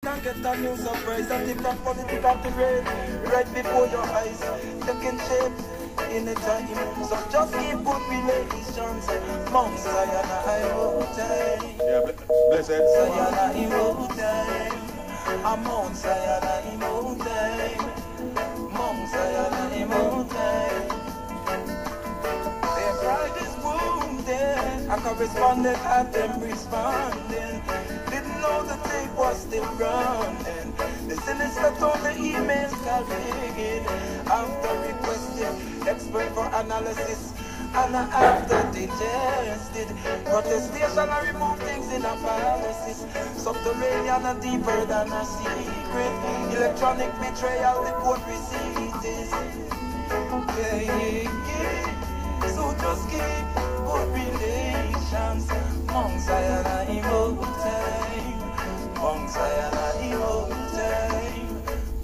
Can't get a new surprise that if that political terrain right before your eyes, taking shape in a time. So just keep good relations. Mount Zion, I will time. Yeah, blessed. Zion, I will time. I'm Mount Zion, I will time. Mount Zion, I will time. Their pride is wounded. I corresponded at them responding. Didn't know the tape was still running. The sinister told the emails carrying. After requesting expert for analysis, and after digested protestation, I remove things in a policies. Subterranean and deeper than a secret. Electronic betrayal, the court receipts. Yeah. So just keep good relations. Mount Zion and evil time. Mount Zion and evil time.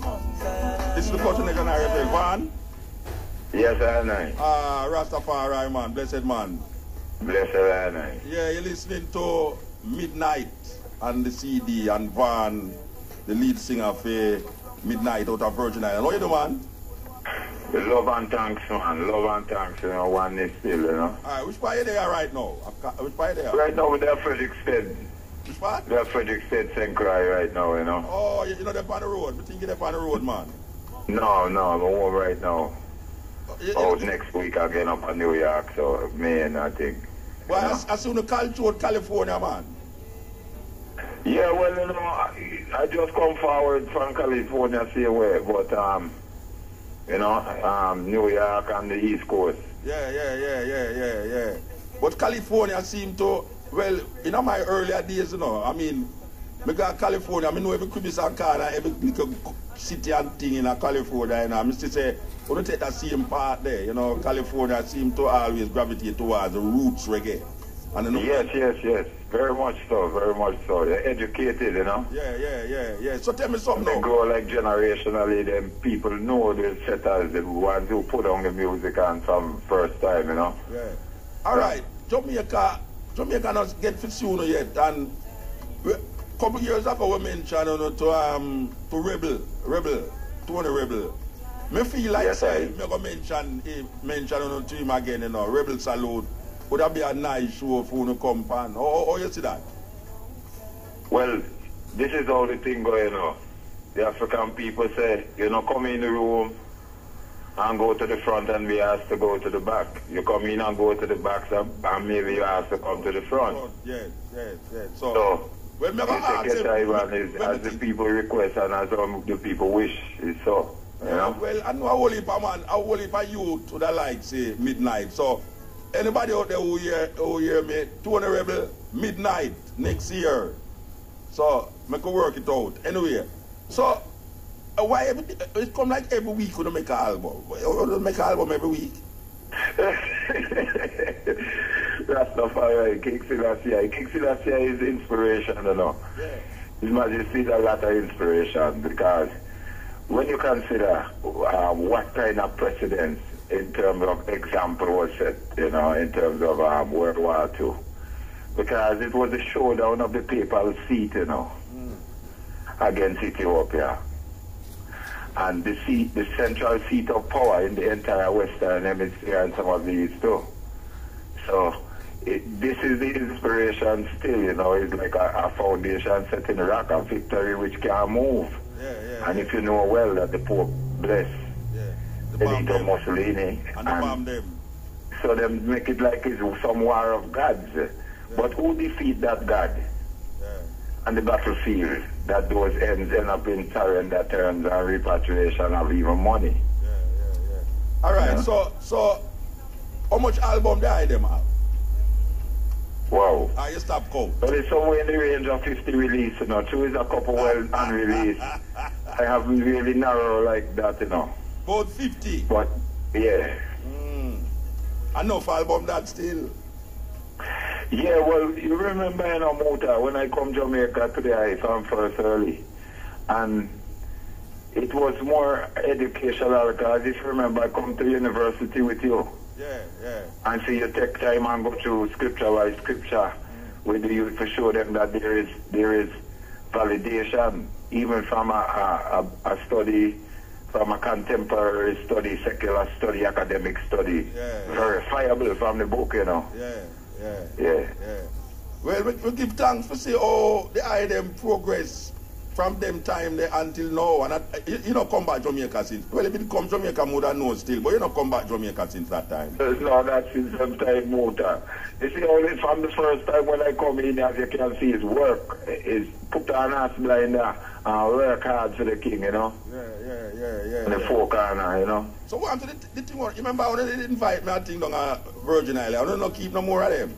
Mount Zion. This is the coordinator narrator, Vaughn. Yes, I know. Rastafari, man, blessed man. Blessed I know. Yeah, you're listening to Midnite and the CD and Vaughn, the lead singer for Midnite out of Virgin Island. How you doing, man? Love and thanks, man. Love and thanks, you know, one is still, you know. Alright, which part are you there right now? Which part are you there? Right now, with that Frederick Stead. Which part? That Frederick Stead St. Cry right now, you know. Oh, you know they're on the road. You think you're on the road, man? No, I'm home right now. Oh, next week again up in New York, so man, I think. Well, I soon to culture California, man. Yeah, well, you know, I just come forward from California same way, but you know, New York and the East Coast. Yeah. But California seem to, well, you know, my earlier days, you know, I mean, because California, I know every Christmas and corner, every little city and thing in California, you know, I still say, we don't take that same part there, you know, California seem to always gravitate towards the roots reggae. And, you know, yes, very much so, they're educated, you know. Yeah. So tell me something They now. grow like generationally, them people know the setters, the ones who put on the music on from first time, you know. Yeah. All right, Jamaica not get for soon yet, and a couple years ago we mentioned, you know, to Rebel, Tony Rebel. Me feel like yes, say, me go mention you know, to him again, you know, Rebel Salute. Would that be a nice show for you to come on? How you see that? Well, this is how the thing going on. The African people say, you know, come in the room and go to the front and be asked to go to the back. You come in and go to the back and maybe you have to come to the front. Yes. So well, you take your time and as the people request and as the people wish, it's so. You know? Well, I know a whole heap of man, a whole heap of youth to the like, say, Midnite. So, anybody out there who hear me, Tony Rebel, Midnite next year. So, I can work it out. Anyway, so, why it come like every week when you make an album? You make an album every week? That's not right. King Selassie is inspiration, you know. Yeah. His Majesty is a lot of inspiration because when you consider what kind of precedence in terms of example was set, you know, in terms of World War II, because it was a showdown of the papal seat, you know, against Ethiopia. And the central seat of power in the entire Western Hemisphere and some of these too. So this is the inspiration still, you know, it's like a foundation set in rock, a victory which can move. And if you know well that the Pope blessed Benito Mussolini, and so they make it like it's some war of gods. But who defeat that God? And the battlefield, that those ends end up in surrender terms and repatriation of even money. All right, so how much album there them have? Wow. You stop count. But it's somewhere in the range of 50 release, you know. Two is a couple well unreleased. I haven't really narrow like that, you know. About 50? But, yeah. Enough album that still? Yeah, well, you remember, you know, Muta, when I come Jamaica today, I found first early. And it was more educational because if you remember, I come to university with you. Yeah. And so you take time and go through scripture by scripture with the youth to show them that there is validation, even from a study, from a contemporary study, secular study, academic study. Verifiable from the book, you know. Yeah. Well, we give thanks for see how the IDM progress from them time there until now. And you know, come back Jamaica since. Well, if it come Jamaica, more than know still, but you know, come back Jamaica since that time. No, that's since some time, Muta. You see, only from the first time when I come in, as you can see, is work. Is put on us blinder and work hard for the king, you know. Yeah. And the four corner, you know. So what happened to the thing? You remember when they invite me, I think, on a Virgin Island? I don't know, keep no more of them.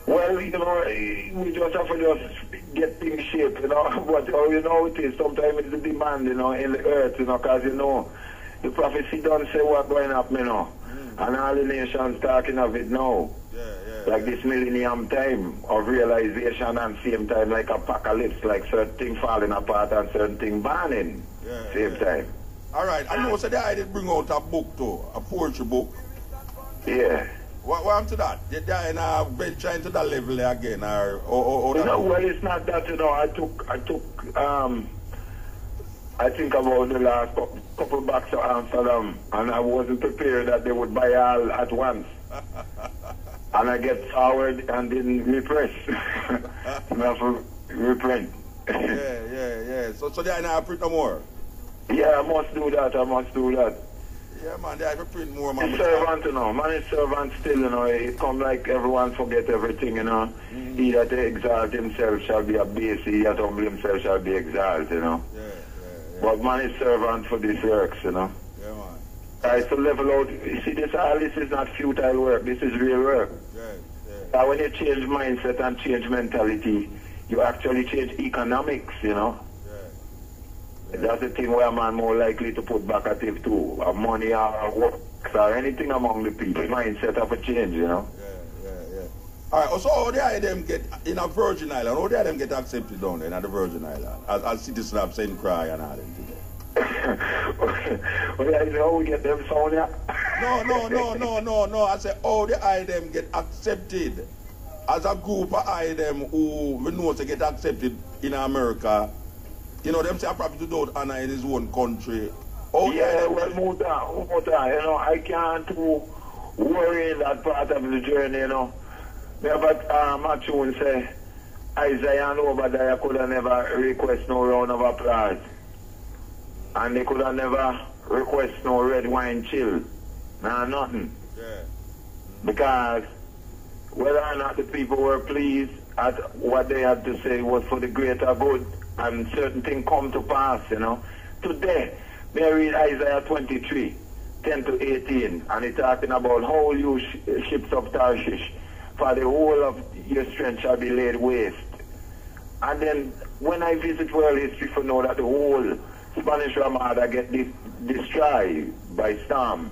Well, you know, we just have to just get things shaped, you know. But you know it is, sometimes it's the demand, you know, in the earth, you know, because, you know, the prophecy don't say what's going up, you know. And all the nations talking of it now. Like this millennium time of realization and same time like apocalypse, like certain things falling apart and certain things burning. Same time. All right, I know, so I did bring out a book too, a poetry book. Yeah. What happened to that? Did they venture into that level again, or no, well, it's not that, you know. I took I think about the last couple bags of Amsterdam, and I wasn't prepared that they would buy all at once. And I get forward and didn't repress. Enough reprint. Yeah. So they are not print no more. Yeah, I must do that. Yeah, man, they have to print more, man. It's servant, you know. Man is servant still, you know. It come like everyone forget everything, you know. He that exalt himself shall be abased. He that humble himself shall be exalted, you know. But man is servant for these works, you know. Yeah, man. Right, so level out. You see, this is not futile work. This is real work. When you change mindset and change mentality, you actually change economics, you know. That's the thing where a man more likely to put back at it too. Money or work or anything among the people. Mindset of a change, you know. All right, so how the them get in a Virgin Island? How them get accepted down there in the Virgin Island as citizens of St. Croix and all them today? Well, you know, we get them sound, yeah? No. I say how the them get accepted as a group of them who we know to get accepted in America. You know, them say probably don't honor in his own country. Well, Muta, you know, I can't worry in that part of the journey, you know. But Matchun say, Isaiah and Obadiah could have never request no round of applause. And they could have never request no red wine chill. Nah, nothing. Because whether or not the people were pleased at what they had to say was for the greater good, and certain things come to pass, you know. Today, may I read Isaiah 23, 10 to 18, and it's talking about how you ships of Tarshish, for the whole of your strength shall be laid waste. And then when I visit world history, for know that the whole Spanish Armada get destroyed by storm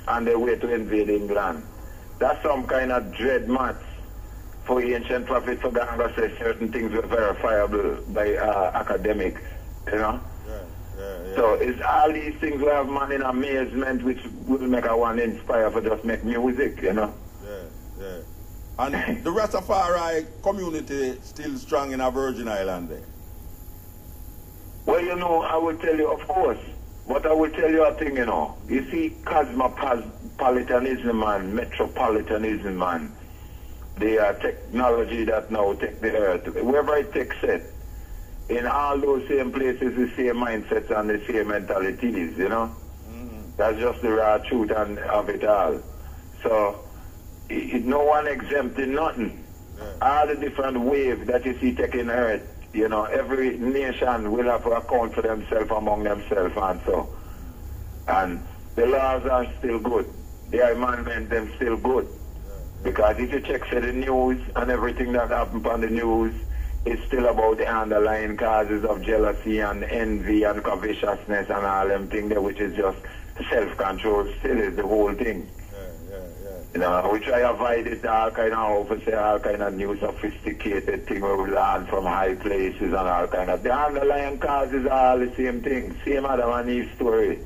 on their way to invade England. That's some kind of dread match for ancient prophets for to say certain things were verifiable by academics, you know. So it's all these things we have man in amazement which will make a one inspire for just make music, you know. And the Rastafari community still strong in a Virgin Island there? Well, you know, I will tell you, of course. But I will tell you a thing, you know. You see, cosmopolitanism and metropolitanism and the technology that now take the earth, wherever it takes it, in all those same places, the same mindsets and the same mentalities, you know. That's just the raw truth of it all. So, no one exempt in nothing. All the different waves that you see taking earth, you know, every nation will have to account for themselves among themselves and so. And the laws are still good. The amendment them still good. Because if you check say, the news and everything that happens on the news, it's still about the underlying causes of jealousy and envy and covetousness and all them things there, which is just self-control still is the whole thing. You know, we try to avoid it all kind of, all kind of new sophisticated thing where we learn from high places and all kind of. The underlying causes are all the same thing. Same Adam and Eve story.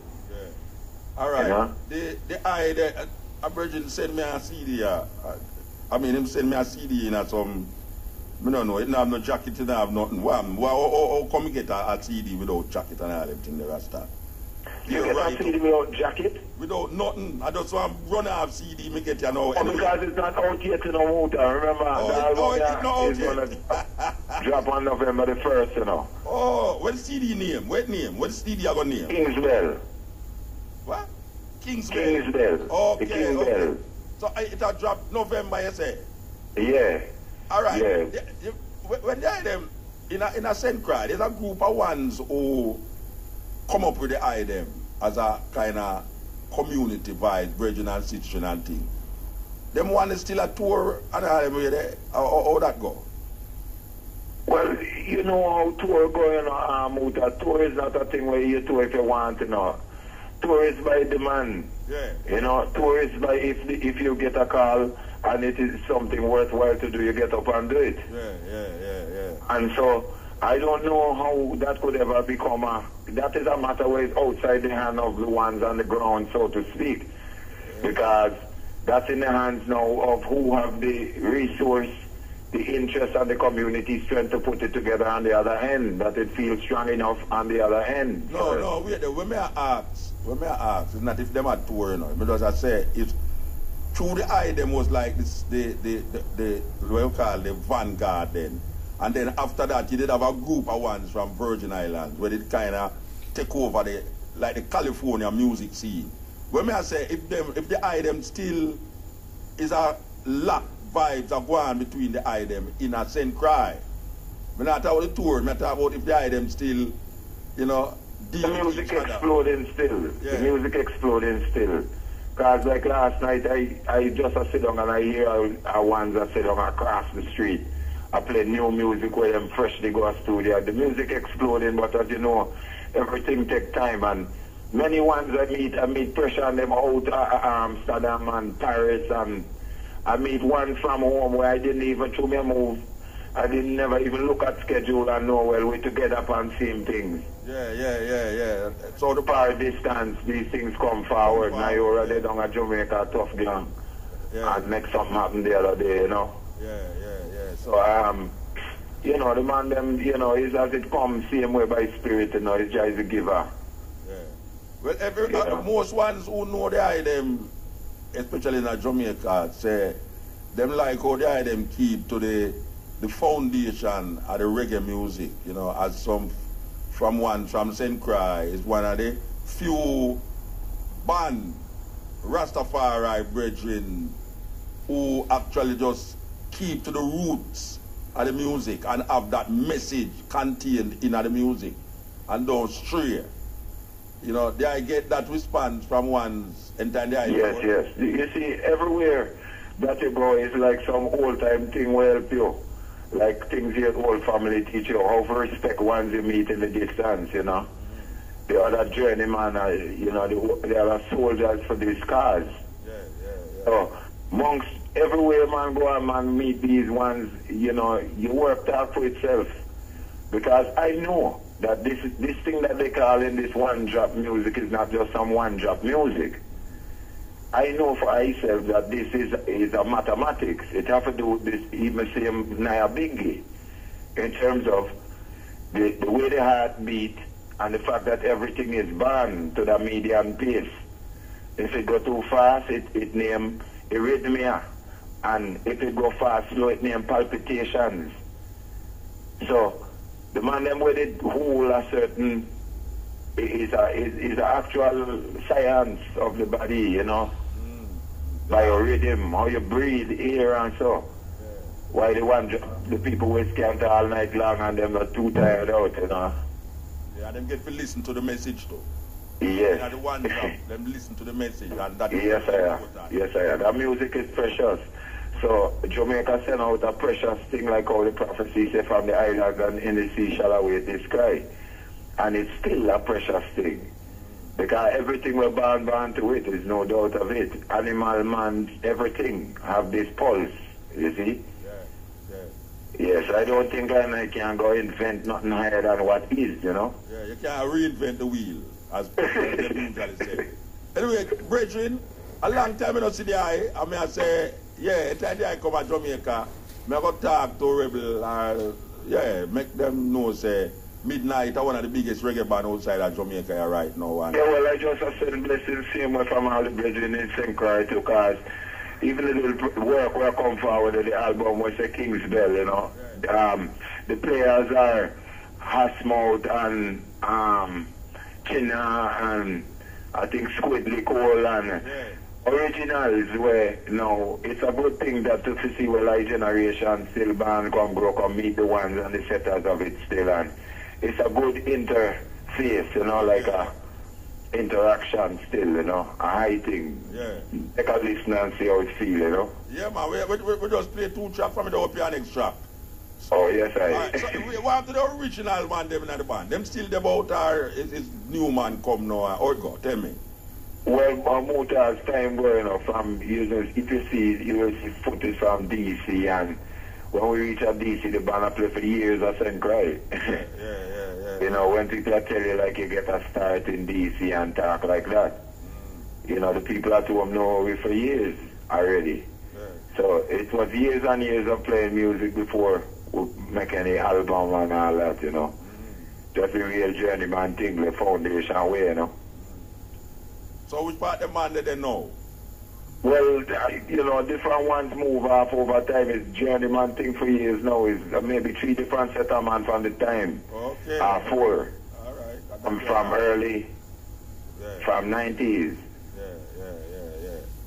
All right. You know? A virgin sent me a CD. I mean, him send me a CD in some I don't know, it don't have no jacket, it don't have nothing. How come you get a CD without jacket and all everything the Rasta? You get a CD without jacket? Without nothing. I just want to run off CD, me get you know. Oh, because it's not out yet in no Muta. Remember, the album is going to drop on November the 1st, you know. Oh, what's CD name? What name? What CD you going to name? Kingsbell. What? Kingsbell? Kingsbell. Okay, the Kingsbell. Okay. So it'll drop November, you say? Yeah. All right. Yeah. When they them in a St. Croix, there's a group of ones who come up with the item as a kind of community vibe, bridging and situation and thing. Them one is still a tour and how that go? Well, you know how tour going on, tour is not a thing where you tour if you want, you know. Tour is by demand. Yeah. You know, tour is by if you get a call and it is something worthwhile to do, you get up and do it. Yeah. And so I don't know how that could ever become that is a matter where it's outside the hand of the ones on the ground, so to speak. Yeah. Because that's in the hands now of who have the resource, the interest and the community strength to put it together on the other end, that it feels strong enough on the other end. No, wait, when I ask, it's not if them are tour, you know, because I say, if through the eye, them was like this, what you call the vanguard then. And then after that, you did have a group of ones from Virgin Islands where they kind of take over the California music scene. When I say, if the item still is a lot vibes are going between the item in a St. Croix. I'm not talking about the tour, I'm talking about if the item still, you know, the music exploding still. Yeah. The music exploding still. Because like last night, I just sit down and I hear ones that sit down across the street. I play new music where them freshly go to studio. The music exploding, but as you know, everything take time. And many ones I meet pressure on them out Amsterdam and Paris, and I meet one from home where I didn't even through me move. I didn't never even look at schedule and know, well, we together upon same things. Yeah. So the far distance, these things come forward. Now you're already down at Jamaica, tough gang. Yeah. And make something happen the other day, you know. Yeah. So, you know, the man them, you know, is as it comes, same way by spirit, you know, he's just a giver. Yeah. Well, most ones who know the item, especially in Jamaica, say, them like how the item keep to the foundation of the reggae music, you know, as some from St. Croix is one of the few band Rastafari brethren who actually just keep to the roots of the music and have that message contained in the music and don't stray. You know, they get that response from one's entire Yes. You see, everywhere that you go is like some old-time thing will help you. Like things your old family teach you how to respect ones you meet in the distance, you know. The other journeyman, you know, they are soldiers for these cars. Yeah. So, amongst everywhere man go and man meet these ones, you know, you work out for itself. Because I know that this thing that they call in this one-drop music is not just some one-drop music. I know for myself that this is a mathematics. It has to do with this, even same Naya Biggie, in terms of the way the heart beat and the fact that everything is bound to the medium pace. If it go too fast, it name arrhythmia. And if it go fast, slow, it name palpitations. So, the man them with it whole a certain is a actual science of the body, you know. By your rhythm, how you breathe, air and so. Yeah. Why the people who can't all night long and them are too tired out, you know. Yeah, them get to listen to the message too. Yes. Yeah, the one job, them listen to the message and that is Yes, I am. That music is precious. So Jamaica send out a precious thing like how the prophecy say from the islands and in the sea shall await the sky. And it's still a precious thing. Because everything we're bound to it, there's no doubt of it. Animal, man, everything have this pulse, you see? Yeah. Yes, I don't think I can go invent nothing higher than what is, you know? Yeah, you can't reinvent the wheel, as people usually say. Anyway, brethren, a long time I don't see the eye, I mean I say, yeah, every time I come to Jamaica, I go talk to Rebel, yeah, make them know, say, Midnite are one of the biggest reggae band outside of Jamaica right now. And yeah, well, I just said blessings same way from all the brethren in St. Croix too, because even the little work where I come forward with the album was a King's Bell, you know. The players are Hasmouth and China and I think Squidly Cole and originals where, you know, it's a good thing that to see where like generation still band come grow, come meet the ones and the setters of it still, and it's a good interface, you know, like a interaction still, you know, a high thing. yeah. Take a listen and see how it feel, you know. Yeah, man, we just play 2 tracks from the open next track. Oh, yes, I. Right, so we want to the original man them in the band. Them still about our is new man come now or go, tell me. Well, Muta's time where, you know, from, you know, if you see footage from DC, and when we reach at DC, the band play for years of St. Croix. Yeah. You know, when people tell you like you get a start in DC and talk like that, you know, the people at home know we for years already. Yeah. So it was years and years of playing music before we make any album and all that, you know. Just a real journeyman thing, the foundation way, you know. So which part of the man they know? Well, you know, different ones move off over time. It's journeyman thing for years now. Is maybe 3 different set of man from the time. Okay. 4. All right. From early, from 90s.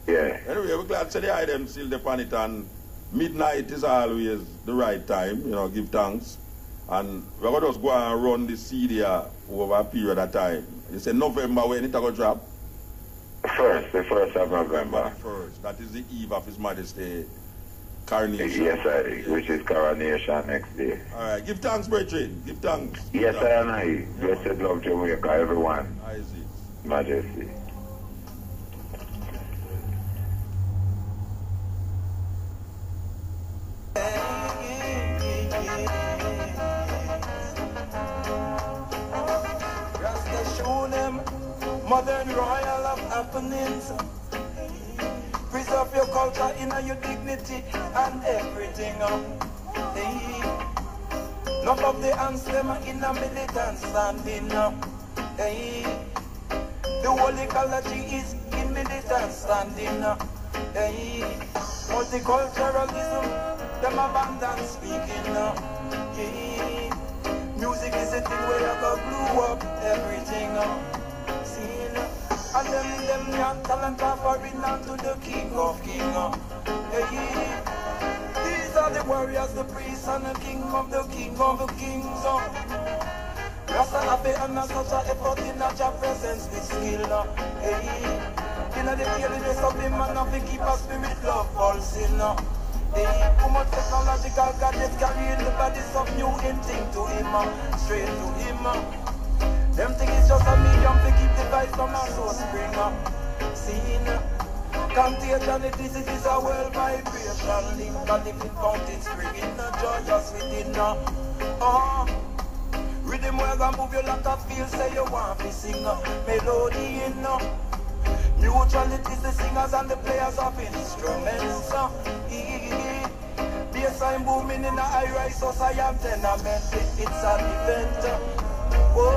Yeah. Anyway, we're glad to see the item still upon it, and midnight is always the right time, you know, give thanks. And we're going to just go and run the CD over a period of time. You say November when it will drop? The 1st of November. The 1st. That is the eve of His Majesty coronation. Yes, sir, which is coronation next day. All right. Give thanks, brethren. Give thanks. Yes, sir, and I. Blessed love Jamaica, everyone. I see. Majesty. Modern royal of happenings. Preserve your culture in your dignity and everything. Hey. None of the anthem in a militant standing. Hey. The whole ecology is in militant standing. Hey. Multiculturalism, them abandon speaking. Yeah. Music is a thing where you go blew up everything. And them young talent offering unto the King of Kings. Hey, these are the warriors, the priests, and the King of the Kings. Rasta happy and such an effort in your presence with skill. Hey, in the daily of the man of the keep a spirit love pulsing. Hey, too much technological gadgets carrying the bodies of new in thing to him, straight to him. Them think it's just a medium to keep the vibes from our soul spring. Seen contagion, the disease is a world vibration. Link a living fountain springing, joyous within. Rhythm where gonna move your lot of feel, say you want to sing. Melody in. Neutrality is the singers and the players of instruments. Bassline booming in the high-rise society tenement. It's an event. Oh,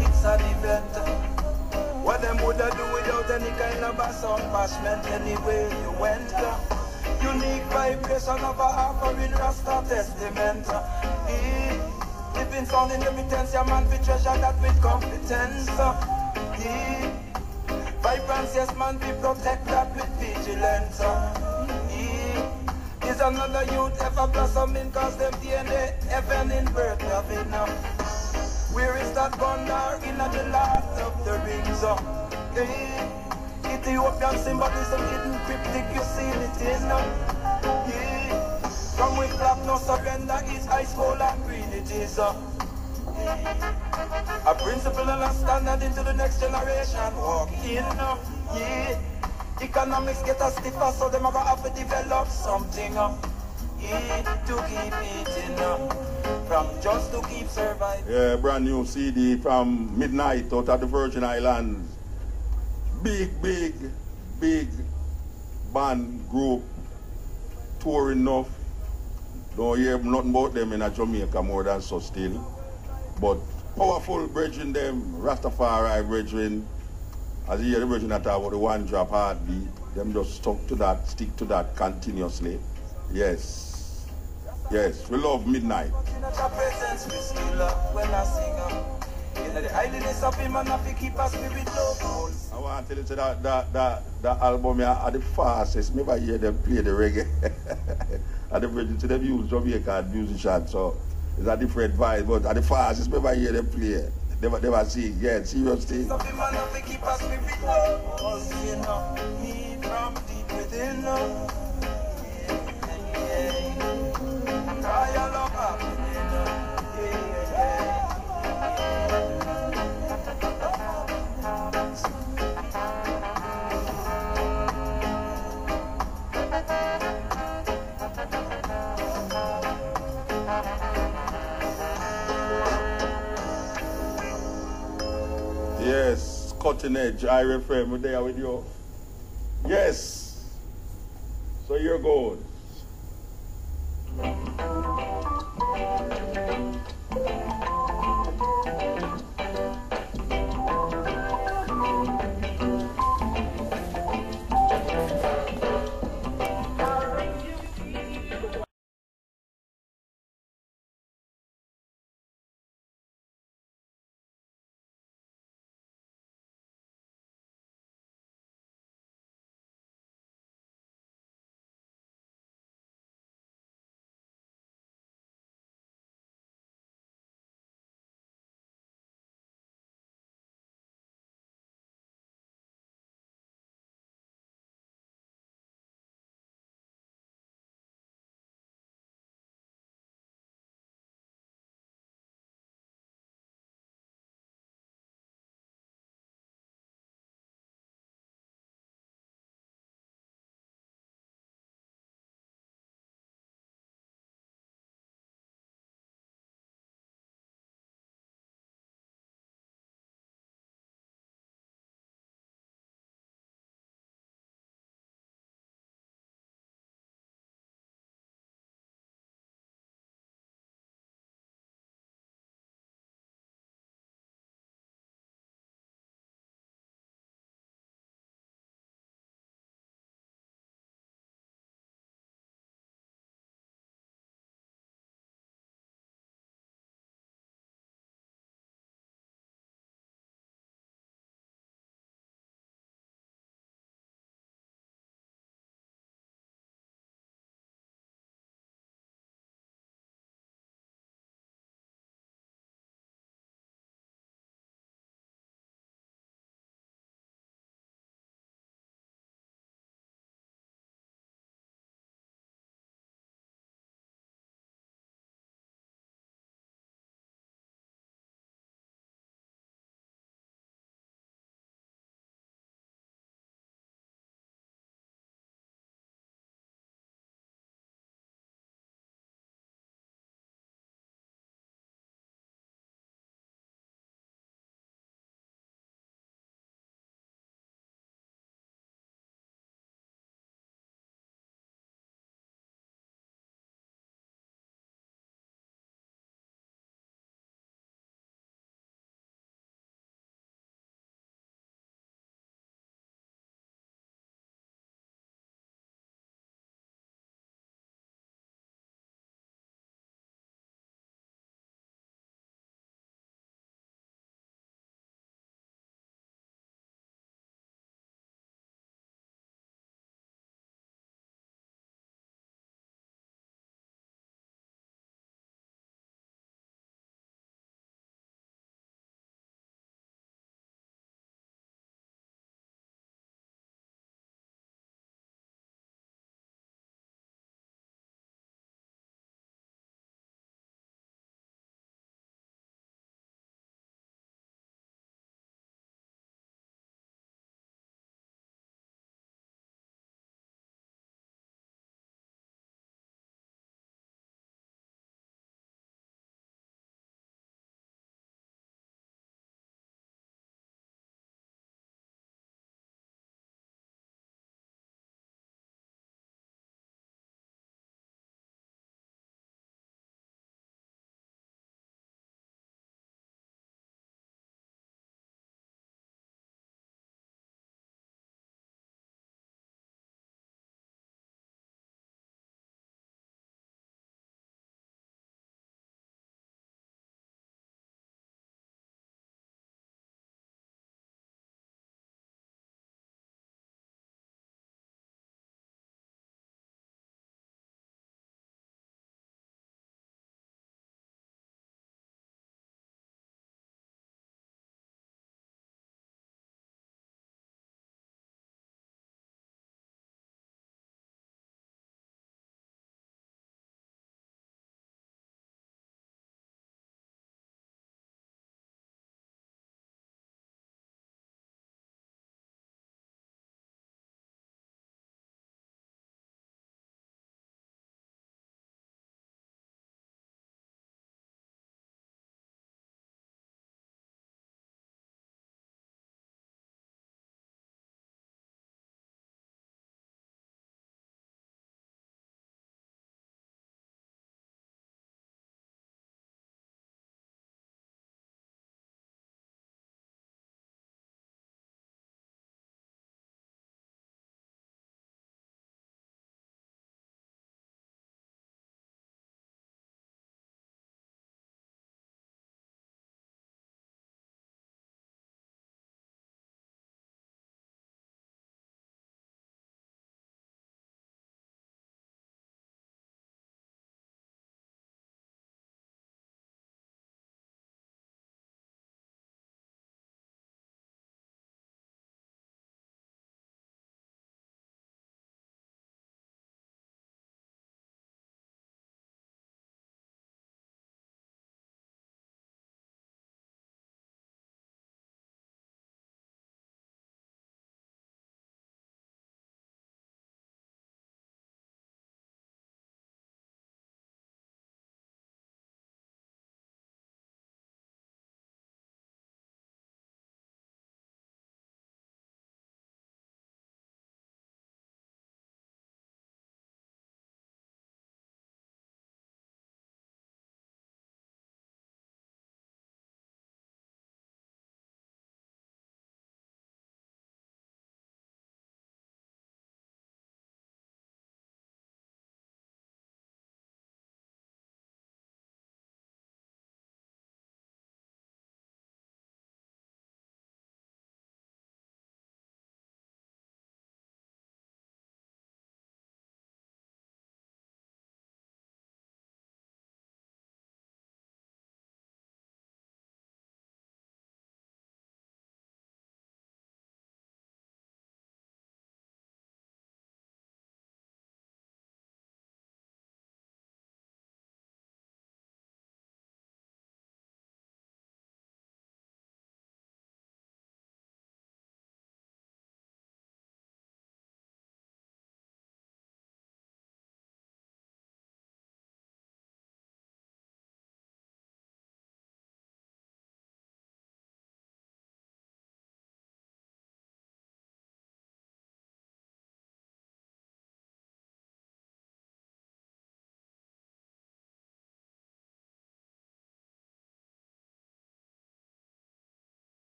it's an event. What them would do without any kind of bass or bashment anywhere you went. Unique vibration of a offering Rasta testament. Living sound in evidence, your man be treasure that with competence. Vibrance, yes man, be protect that with vigilance. Is another youth ever blossoming, cause them DNA heaven in birth loving. Where is that gunner in the last of the rings? Ethiopian symbolism hidden cryptic, you see it in. From with black no surrender is ice cold and green it is. A principle and a standard into the next generation walk in. Economics get a stiffer, so them are gonna have to develop something. To keep eating, from just to keep surviving. Yeah, brand new CD from Midnite out of the Virgin Islands. Big band group, touring enough, Don't hear nothing about them in Jamaica more than so still. But powerful brethren them, Rastafari brethren, as you hear the brethren that talk about the one drop heartbeat, them just stuck to that, stick to that continuously. Yes. Yes, we love Midnite. I want to tell you that album at the fastest, maybe I hear them play the reggae. At the bridge to them use Jamaican musicians, so it's a different vibe, but at the fastest, maybe I hear them play. Never sing, yeah, seriously. Yes, cutting edge, IRFM, we're there with you. Yes. So you're good.